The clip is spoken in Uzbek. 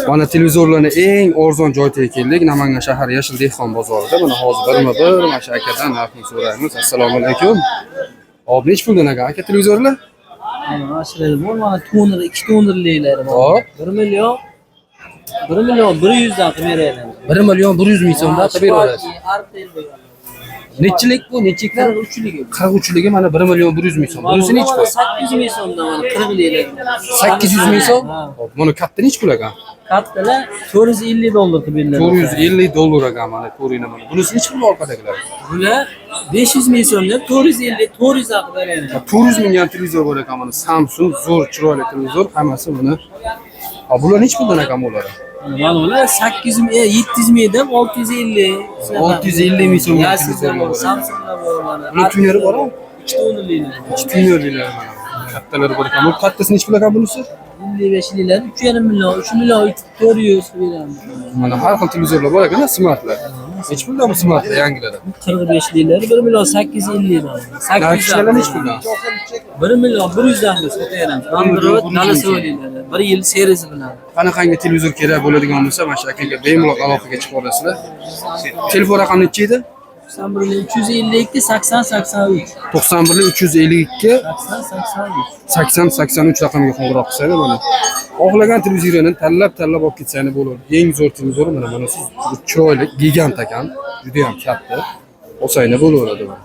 Mana televizorlarni eng arzon joyga keldik. Namangan shahar Yashil dehqon bozorida. Mana hozir birma-bir mana shu akadan narxini so'raymiz. Assalomu alaykum. Hop, nech puldan aka televizorlar? Aslida bu mana toner, 2 tonerliklar bor. Hop. 1 million 100 dan beraylik. 1 million 100 ming so'mdan berib olasiz. Nechilik bu? Nechiklar? 43ligi. 43ligi mana 1 million 100 ming so'm. Bunisi nech pul? 800 ming so'mdan mana 40liklar. 800 ming so'm? Hop, buni katta nech pul aka? Kattalar 450 dollar qilib beriladi. 450 dollar aka mana ko'ringlar mana. Bunisi nech pul orqadagilar? Bular 500 ming so'mdan 450 400 haqida beradi. 400 mingdan televizor bor ekan mana. Samsung zo'r chiroyli televizor, hammasi buni. Ha, bular nech puldan aka bular? Mana ular 800 ming, 700 mingdan 650. 650 ming so'mga televizor bor. Samsunglar bor mana. Buni tuneri bormi? 2 tonerliklar. 2 tunerliklar mana. Kattalari bor ekan. Bu kattasi nech pul aka bunisi? 55liklar 3,5 million, 3 million 400 beramiz. Mana har xil televizorlar bor ekan, smartlar. Nech puldan bu smartlar yangilari? 45liklar 1 million 850 dan. 800 nech puldan? 1 million 100 dan sotaveramiz. Android Galaxy 1 yil serisi bilan. Qanaqangi televizor kerak bo'ladigan bo'lsa, mana shu akaga bemalol aloqaga chiqib olasizlar. Telefon raqami nechi edi? 352 80 83. 91 352 80 83. 80 83 raqamiga qo'ng'iroq qilsangiz mana. Xohlagan televizorni tanlab olib ketsangiz bo'ladi. Eng zo'r televizor mana siz chiroyli, gigant ekan, juda ham katta. Olsangiz bo'laveradi mana.